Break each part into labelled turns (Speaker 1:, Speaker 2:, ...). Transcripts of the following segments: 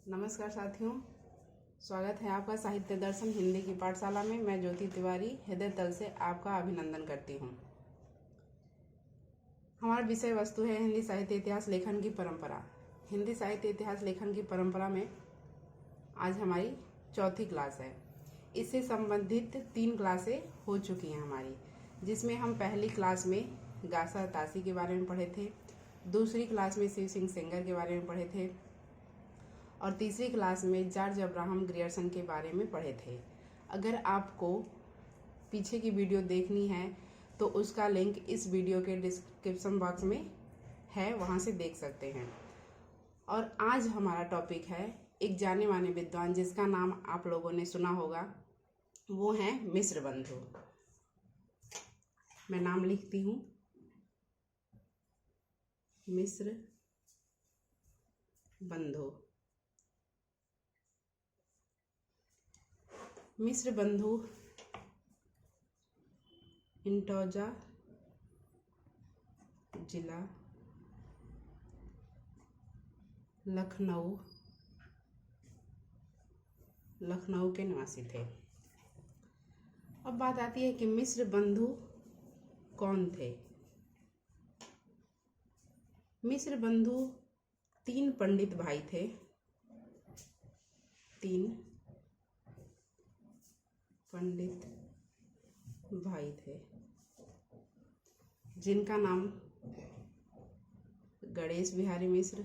Speaker 1: नमस्कार साथियों, स्वागत है आपका साहित्य दर्शन हिंदी की पाठशाला में। मैं ज्योति तिवारी हृदय तल से आपका अभिनंदन करती हूँ। हमारा विषय वस्तु है हिंदी साहित्य इतिहास लेखन की परंपरा। हिंदी साहित्य इतिहास लेखन की परंपरा में आज हमारी चौथी क्लास है। इससे संबंधित 3 क्लासें हो चुकी हैं हमारी, जिसमें हम पहली क्लास में गासा तासी के बारे में पढ़े थे, दूसरी क्लास में शिव सिंह सेंगर के बारे में पढ़े थे और तीसरी क्लास में जॉर्ज अब्राहम ग्रियर्सन के बारे में पढ़े थे। अगर आपको पीछे की वीडियो देखनी है तो उसका लिंक इस वीडियो के डिस्क्रिप्शन बॉक्स में है, वहाँ से देख सकते हैं। और आज हमारा टॉपिक है एक जाने माने विद्वान जिसका नाम आप लोगों ने सुना होगा, वो हैं मिश्र बंधु। मैं नाम लिखती हूँ, मिश्र बंधु। मिश्र बंधु इंटौजा जिला लखनऊ के निवासी थे। अब बात आती है कि मिश्र बंधु कौन थे। मिश्र बंधु 3 पंडित भाई थे। 3 पंडित भाई थे जिनका नाम गणेश बिहारी मिश्र,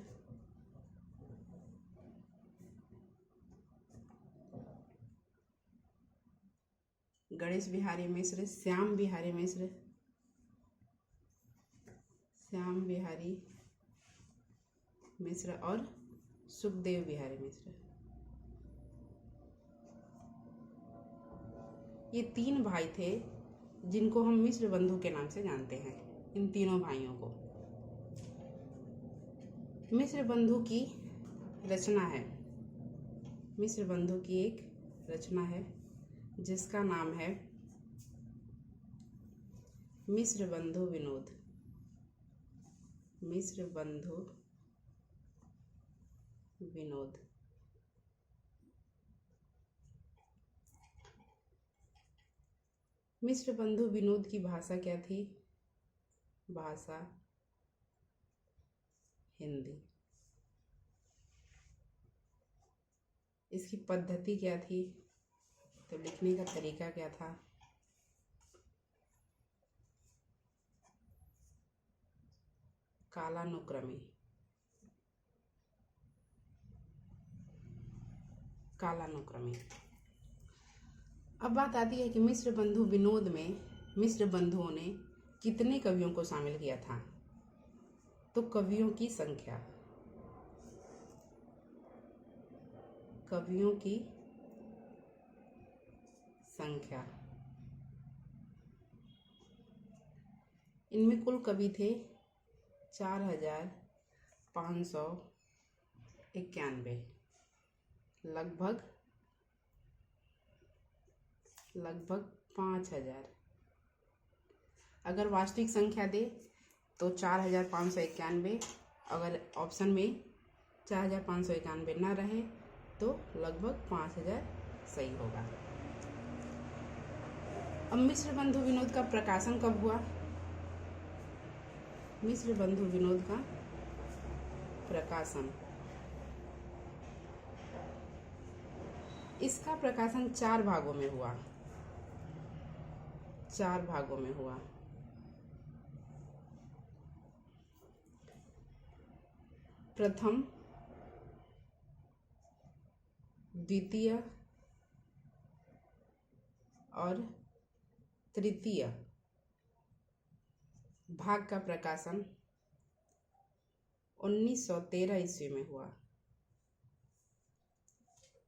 Speaker 1: श्याम बिहारी मिश्र और सुखदेव बिहारी मिश्र। ये 3 भाई थे जिनको हम मिश्र बंधु के नाम से जानते हैं। इन तीनों भाइयों को मिश्र बंधु की रचना है। मिश्र बंधु की एक रचना है जिसका नाम है मिश्र बंधु विनोद। मिश्र बंधु विनोद। मिश्र बंधु विनोद की भाषा क्या थी? भाषा हिंदी। इसकी पद्धति क्या थी? तो लिखने का तरीका क्या था? कालानुक्रमी। अब बात आती है कि मिश्र बंधु विनोद में मिश्र बंधुओं ने कितने कवियों को शामिल किया था। तो कवियों की संख्या इनमें कुल कवि थे 4591, लगभग 5000। अगर वास्तविक संख्या दे तो 4591, अगर ऑप्शन में 4591 ना रहे तो लगभग 5000 सही होगा। अब मिश्र बंधु विनोद का प्रकाशन कब हुआ? मिश्र बंधु विनोद का प्रकाशन, इसका प्रकाशन 4 भागों में हुआ। प्रथम, द्वितीय और तृतीय भाग का प्रकाशन 1913 ईस्वी में हुआ।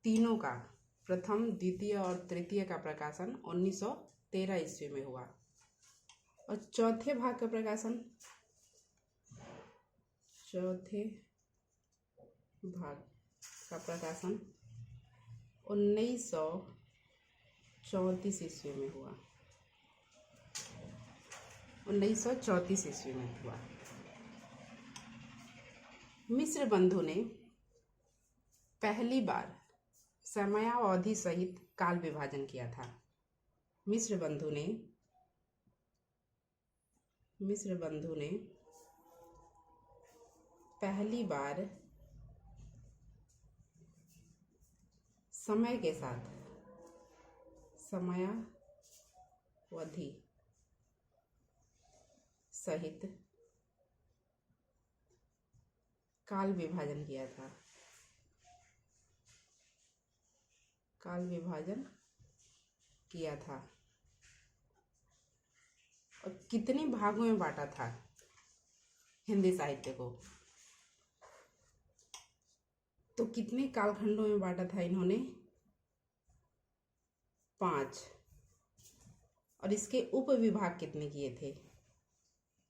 Speaker 1: तीनों का, प्रथम, द्वितीय और तृतीय का प्रकाशन 1913 ईस्वी में हुआ। और चौथे भाग का प्रकाशन 1934 ईस्वी में हुआ। 1934 ईस्वी में हुआ। मिश्र बंधु ने पहली बार समयावधि सहित काल विभाजन किया था। मिस्र बंधु ने पहली बार समय के साथ समयावधि सहित काल विभाजन किया था। और कितने भागों में बांटा था हिंदी साहित्य को? तो कितने कालखंडों में बांटा था इन्होंने? 5। और इसके उप विभाग कितने किए थे?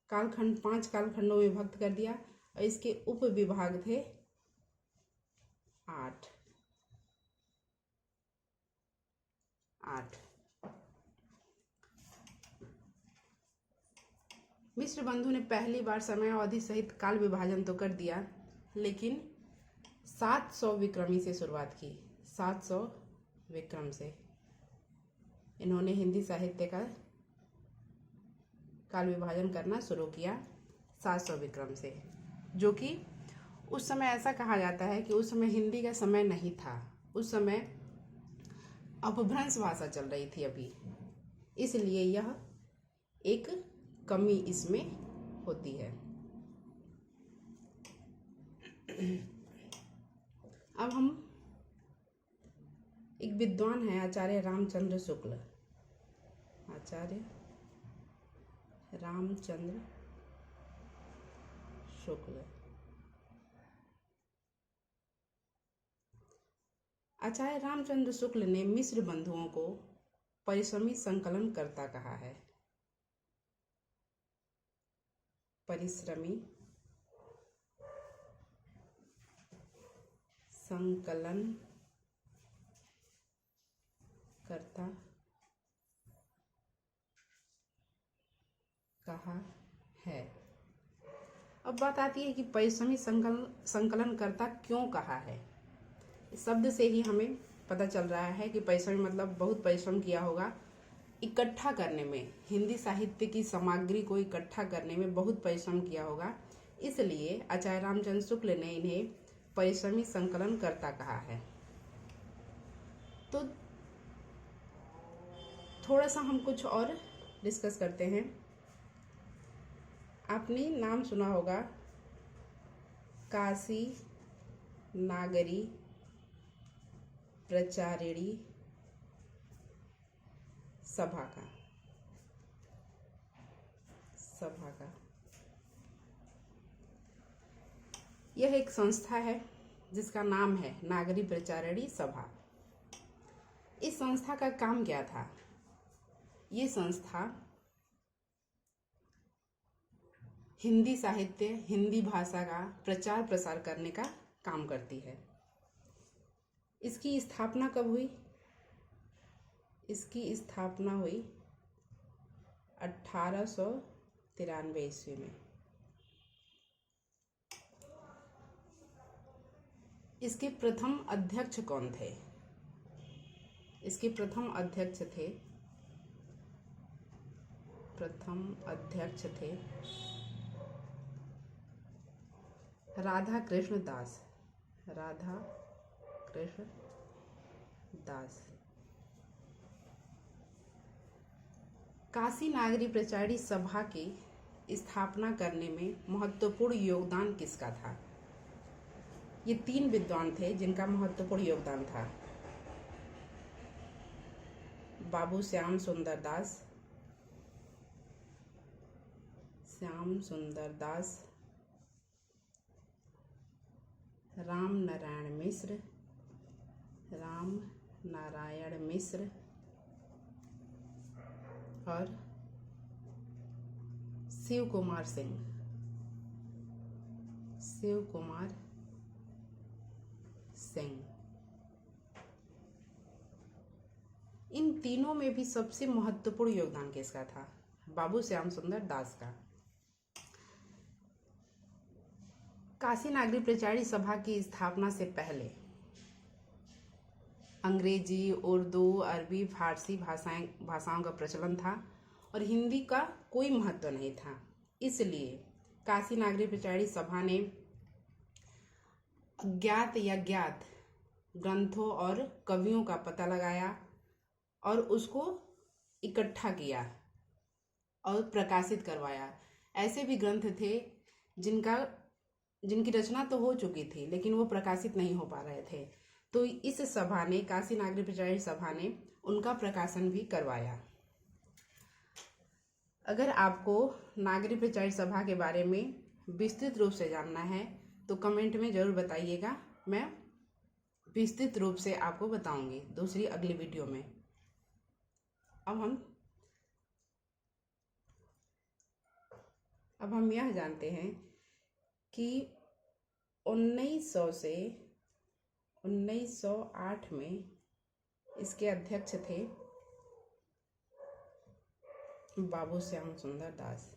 Speaker 1: 5 कालखंडों में विभक्त कर दिया और इसके उप विभाग थे 8। मिस्र बंधु ने पहली बार समयावधि सहित काल विभाजन तो कर दिया, लेकिन 700 विक्रमी से शुरुआत की। 700 विक्रम से इन्होंने हिंदी साहित्य का काल विभाजन करना शुरू किया। 700 विक्रम से, जो कि उस समय ऐसा कहा जाता है कि उस समय हिंदी का समय नहीं था। उस समय अपभ्रंश भाषा चल रही थी अभी, इसलिए यह एक कमी इसमें होती है। अब हम एक विद्वान है आचार्य रामचंद्र शुक्ल। आचार्य रामचंद्र शुक्ल ने मिस्र बंधुओं को परिश्रमी संकलनकर्ता कहा है। परिश्रमी संकलनकर्ता कहा है। अब बात आती है कि परिश्रमी संकलनकर्ता क्यों कहा है। इस शब्द से ही हमें पता चल रहा है कि परिश्रमी मतलब बहुत परिश्रम किया होगा इकट्ठा करने में, हिंदी साहित्य की सामग्री को इकट्ठा करने में बहुत परिश्रम किया होगा। इसलिए आचार्य रामचंद्र शुक्ल ने इन्हें परिश्रमी संकलनकर्ता कहा है। तो थोड़ा सा हम कुछ और डिस्कस करते हैं। आपने नाम सुना होगा काशी नागरी प्रचारिणी सभा का। यह एक संस्था है जिसका नाम है नागरी प्रचारिणी सभा। इस संस्था का काम क्या था? ये संस्था हिंदी साहित्य, हिंदी भाषा का प्रचार प्रसार करने का काम करती है। इसकी स्थापना कब हुई? इसकी स्थापना हुई 1893 ईस्वी में। इसके प्रथम अध्यक्ष कौन थे? इसके प्रथम अध्यक्ष थे राधा कृष्ण दास। काशी नागरी प्रचारिणी सभा की स्थापना करने में महत्वपूर्ण योगदान किसका था? ये 3 विद्वान थे जिनका महत्वपूर्ण योगदान था। बाबू श्याम सुंदर दास, राम नारायण मिश्र और शिव कुमार सिंह। इन तीनों में भी सबसे महत्वपूर्ण योगदान किसका था? बाबू श्याम सुंदर दास का। काशी नागरी प्रचारिणी सभा की स्थापना से पहले अंग्रेजी, उर्दू, अरबी, फारसी भाषाओं का प्रचलन था और हिंदी का कोई महत्व नहीं था। इसलिए काशी नागरिक प्रचारी सभा ने अज्ञात या ज्ञात ग्रंथों और कवियों का पता लगाया और उसको इकट्ठा किया और प्रकाशित करवाया। ऐसे भी ग्रंथ थे जिनकी रचना तो हो चुकी थी लेकिन वो प्रकाशित नहीं हो पा रहे थे, तो इस सभा ने, काशी नागरिक प्रचारी सभा ने उनका प्रकाशन भी करवाया। अगर आपको नागरिक प्रचारी सभा के बारे में विस्तृत रूप से जानना है तो कमेंट में ज़रूर बताइएगा, मैं विस्तृत रूप से आपको बताऊंगी दूसरी अगली वीडियो में। अब हम यह जानते हैं कि 1900 से 1908 में इसके अध्यक्ष थे बाबू श्याम सुंदर दास।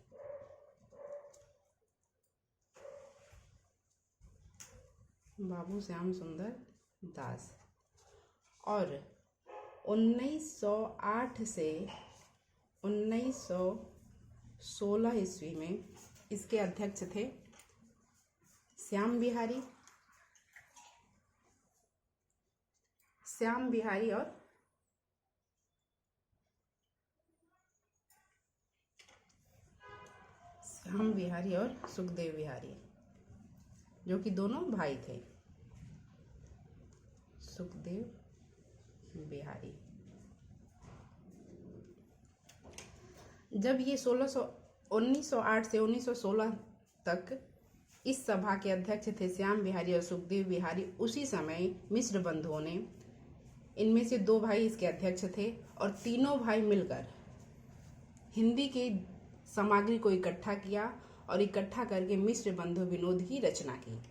Speaker 1: बाबू श्याम सुंदर दास और 1908 से 1916 ईस्वी में इसके अध्यक्ष थे श्याम बिहारी और सुखदेव बिहारी, जो कि दोनों भाई थे। सुखदेव बिहारी जब ये 1908 से 1916 तक इस सभा के अध्यक्ष थे श्याम बिहारी और सुखदेव बिहारी, उसी समय मिश्र बंधुओं ने, इनमें से 2 भाई इसके अध्यक्ष थे और तीनों भाई मिलकर हिंदी की सामग्री को इकट्ठा किया और इकट्ठा करके मिश्र बंधु विनोद की रचना की।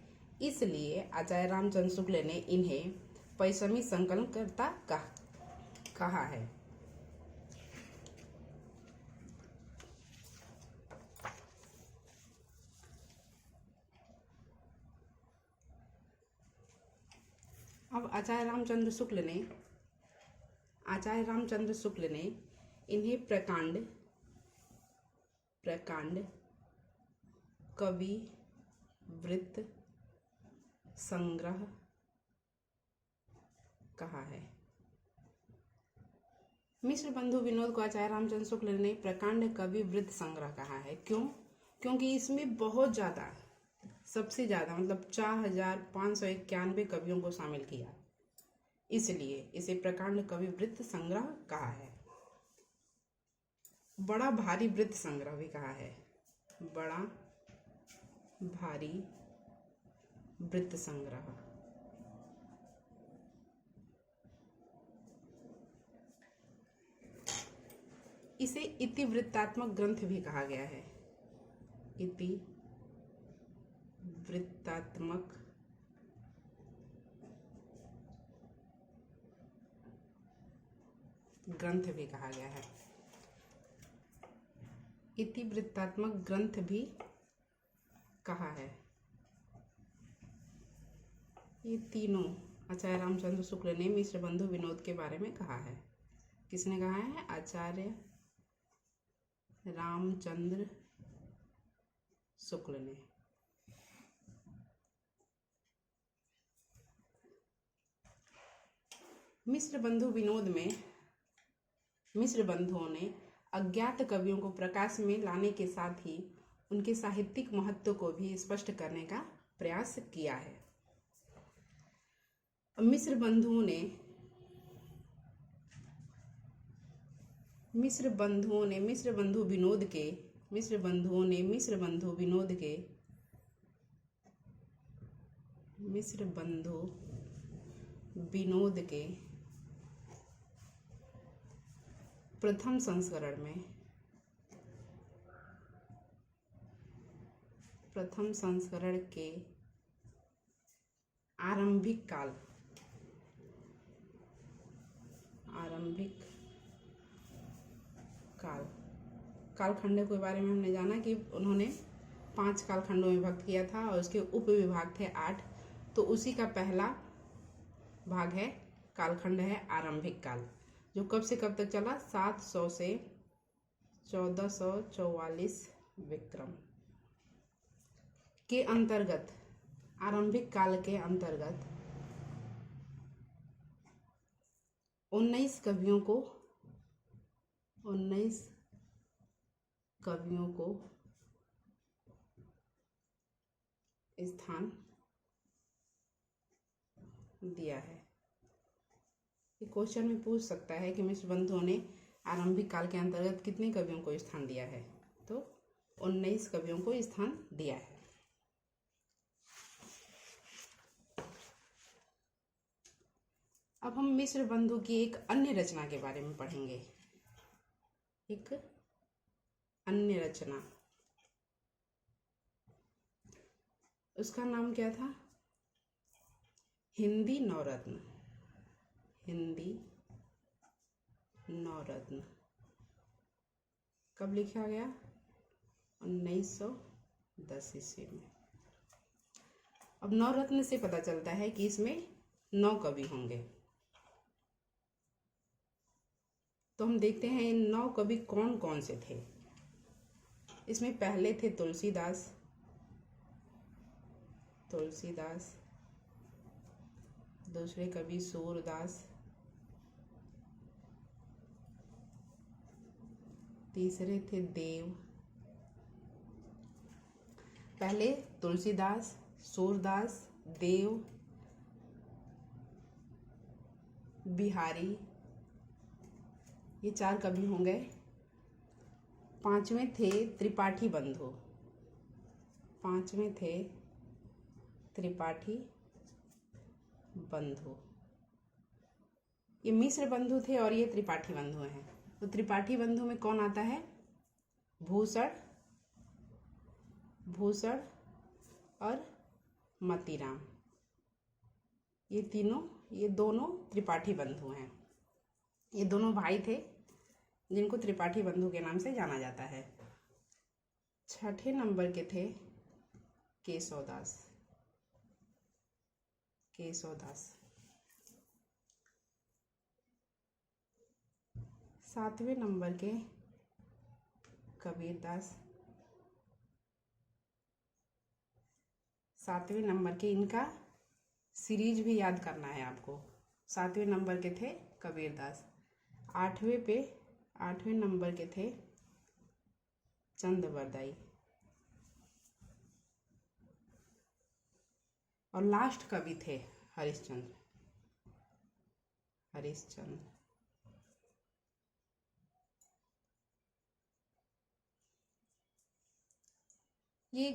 Speaker 1: इसलिए आचार्य रामचंद्र शुक्ल ने इन्हें पैसमी संकलनकर्ता कहा है। अब आचार्य रामचंद्र शुक्ल ने इन्हें प्रकांड कवि वृत्त संग्रह कहा है। मिश्र बंधु विनोद को आचार्य रामचंद्र शुक्ल ने प्रकांड कवि वृत्त संग्रह कहा है। क्योंकि इसमें बहुत ज़्यादा, सबसे ज़्यादा मतलब 4591 कवियों को शामिल किया, इसलिए इसे प्रकांड कवि वृत्त संग्रह कहा है। बड़ा भारी वृत्त संग्रह भी कहा है। बड़ा भारी वृत्त संग्रह। इसे इतिवृत्तात्मक ग्रंथ भी कहा गया है। इतिवृत्तात्मक ग्रंथ भी कहा गया है। इतिवृत्तात्मक ग्रंथ भी कहा है। ये तीनों आचार्य रामचंद्र शुक्ल ने मिश्र बंधु विनोद के बारे में कहा है। किसने कहा है? आचार्य रामचंद्र शुक्ल ने। मिश्र बंधु विनोद में मिश्र बंधुओं ने अज्ञात कवियों को प्रकाश में लाने के साथ ही उनके साहित्यिक महत्व को भी स्पष्ट करने का प्रयास किया है। मिश्र बंधु विनोद के प्रथम संस्करण के आरंभिक कालखंड के बारे में हमने जाना कि उन्होंने 5 कालखंडों में विभक्त किया था और उसके उप विभाग थे 8। तो उसी का पहला भाग है कालखंड है आरंभिक काल, जो कब से कब तक चला, 700 से 1444 विक्रम के अंतर्गत, आरंभिक काल के अंतर्गत 19 कवियों को स्थान दिया है। ये क्वेश्चन में पूछ सकता है कि मिश्र बंधुओं ने आरंभिक काल के अंतर्गत कितने कवियों को स्थान दिया है, तो 19 कवियों को स्थान दिया है। अब हम मिश्र बंधु की एक अन्य रचना के बारे में पढ़ेंगे। एक अन्य रचना, उसका नाम क्या था, हिंदी नवरत्न। हिंदी नवरत्न कब लिखा गया, 1910 ईस्वी में। अब नवरत्न से पता चलता है कि इसमें 9 कवि होंगे। तो हम देखते हैं इन 9 कवि कौन कौन से थे। इसमें पहले थे तुलसीदास, दूसरे कवि सूरदास, तीसरे थे देव। पहले तुलसीदास, सूरदास, देव, बिहारी, ये 4 कवि हो गए। 5वें थे त्रिपाठी बंधु, 5वें थे त्रिपाठी बंधु। ये मिश्र बंधु थे और ये त्रिपाठी बंधु हैं। तो त्रिपाठी बंधु में कौन आता है, भूषण और मतीराम। ये दोनों त्रिपाठी बंधु हैं। ये दोनों भाई थे जिनको त्रिपाठी बंधु के नाम से जाना जाता है। 6ठे नंबर के थे केशवदास। 7वें नंबर के कबीरदास। 7वें नंबर के, इनका सीरीज भी याद करना है आपको। 7वें नंबर के थे कबीरदास। 8वें नंबर के थे चंदबरदाई। और लास्ट कवि थे हरिश्चंद्र। ये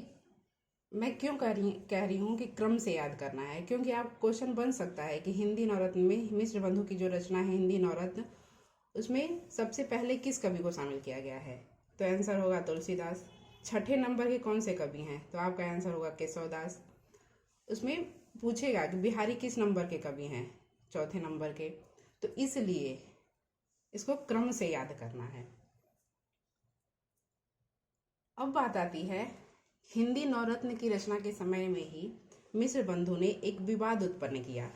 Speaker 1: मैं क्यों कह रही हूँ कि क्रम से याद करना है, क्योंकि आप क्वेश्चन बन सकता है कि हिंदी नवरत्न में मिश्र बंधु की जो रचना है हिंदी नवरत्न, उसमें सबसे पहले किस कवि को शामिल किया गया है। तो आंसर होगा तुलसीदास। 6ठे नंबर के कौन से कवि हैं, तो आपका आंसर होगा केशवदास। उसमें पूछेगा कि बिहारी किस नंबर के कवि हैं, 4थे नंबर के। तो इसलिए इसको क्रम से याद करना है। अब बात आती है, हिंदी नवरत्न की रचना के समय में ही मिश्र बंधु ने एक विवाद उत्पन्न किया।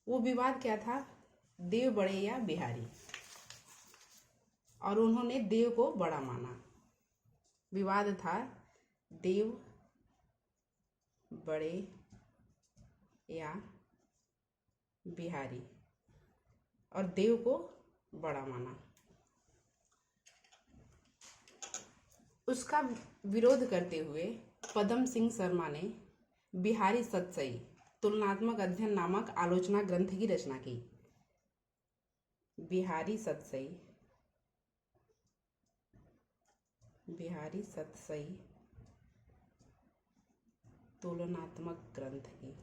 Speaker 1: वो विवाद क्या था, देव बड़े या बिहारी, और उन्होंने देव को बड़ा माना। विवाद था देव बड़े या बिहारी, और देव को बड़ा माना। उसका विरोध करते हुए पदम सिंह शर्मा ने बिहारी सतसई तुलनात्मक अध्ययन नामक आलोचना ग्रंथ की रचना की। बिहारी सतसई तुलनात्मक ग्रंथ की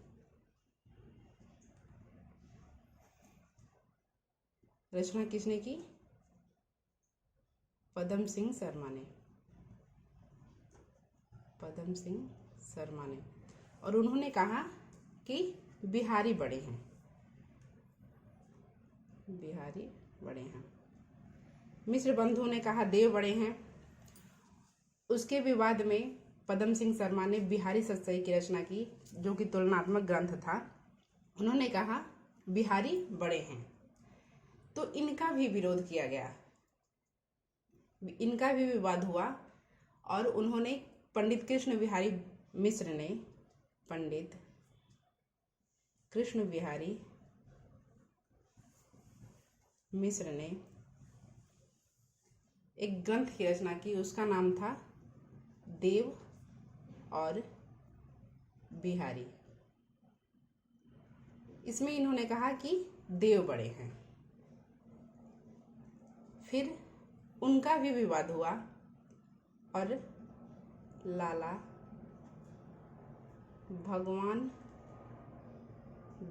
Speaker 1: रचना किसने की, पदम सिंह शर्मा ने। और उन्होंने कहा कि बिहारी बड़े हैं। मिश्र बंधुओं ने कहा देव बड़े हैं। उसके विवाद में पदम सिंह शर्मा ने बिहारी सतसई की रचना की, जो कि तुलनात्मक ग्रंथ था। उन्होंने कहा बिहारी बड़े हैं, तो इनका भी विरोध किया गया, इनका भी विवाद हुआ। और उन्होंने पंडित कृष्ण बिहारी मिश्र ने पंडित कृष्ण बिहारी मिश्र ने एक ग्रंथ की रचना की, उसका नाम था देव और बिहारी। इसमें इन्होंने कहा कि देव बड़े हैं। फिर उनका भी विवाद हुआ और लाला भगवान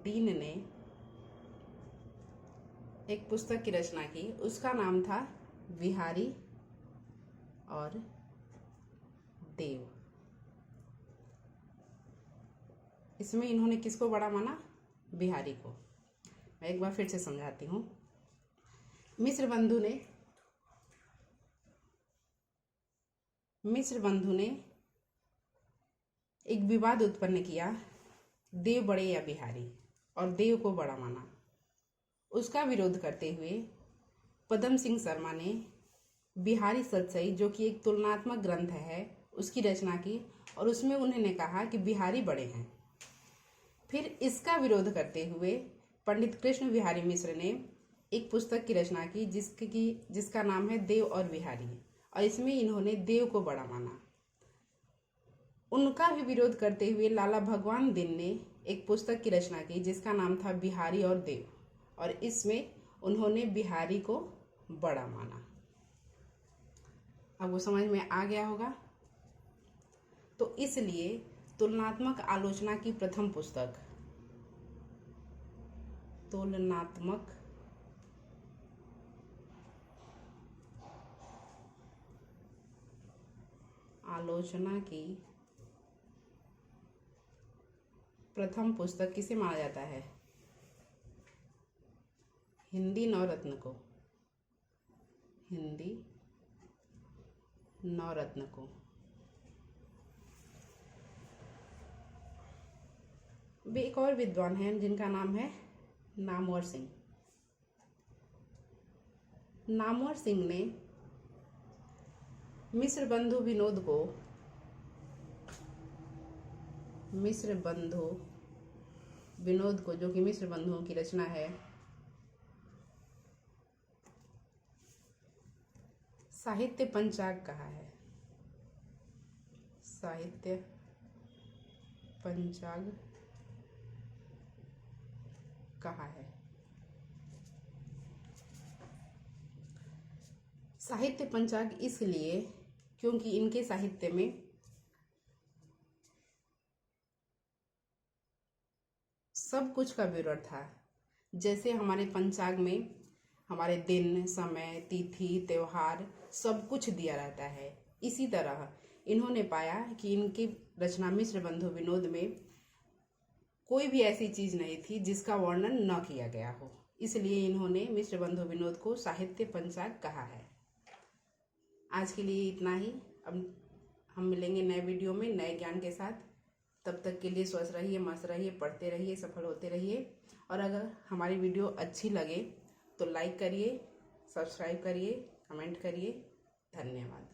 Speaker 1: दीन ने एक पुस्तक की रचना की, उसका नाम था बिहारी और देव। इसमें इन्होंने किसको बड़ा माना? बिहारी को। मैं एक बार फिर से समझाती हूँ। मिश्र बंधु ने एक विवाद उत्पन्न किया, देव बड़े या बिहारी, और देव को बड़ा माना। उसका विरोध करते हुए पदम सिंह शर्मा ने बिहारी सतसई, जो कि एक तुलनात्मक ग्रंथ है, उसकी रचना की, और उसमें उन्होंने कहा कि बिहारी बड़े हैं। फिर इसका विरोध करते हुए पंडित कृष्ण बिहारी मिश्र ने एक पुस्तक की रचना की, जिसका नाम है देव और बिहारी, और इसमें इन्होंने देव को बड़ा माना। उनका भी विरोध करते हुए लाला भगवान दीन ने एक पुस्तक की रचना की, जिसका नाम था बिहारी और देव, और इसमें उन्होंने बिहारी को बड़ा माना। अब वो समझ में आ गया होगा। तो इसलिए तुलनात्मक आलोचना की प्रथम पुस्तक तुलनात्मक आलोचना की प्रथम पुस्तक किसे माना जाता है? हिंदी नवरत्न को। हिंदी नवरत्न को। वे एक और विद्वान हैं जिनका नाम है नामवर सिंह। नामवर सिंह ने मिश्र बंधु विनोद को, जो कि मिश्र बंधुओं की रचना है, साहित्य पंचाग कहा है। साहित्य पंचाग कहा है। साहित्य पंचाग इसलिए क्योंकि इनके साहित्य में सब कुछ का विवरण था। जैसे हमारे पंचाग में हमारे दिन, समय, तिथि, त्योहार सब कुछ दिया रहता है, इसी तरह इन्होंने पाया कि इनकी रचना मिश्र बंधु विनोद में कोई भी ऐसी चीज नहीं थी जिसका वर्णन न किया गया हो, इसलिए इन्होंने मिश्र बंधु विनोद को साहित्य पंचाग कहा है। आज के लिए इतना ही। अब हम मिलेंगे नए वीडियो में नए ज्ञान के साथ। तब तक के लिए स्वस्थ रहिए, मस्त रहिए, पढ़ते रहिए, सफल होते रहिए। और अगर हमारी वीडियो अच्छी लगे तो लाइक करिए, सब्सक्राइब करिए, कमेंट करिए। धन्यवाद।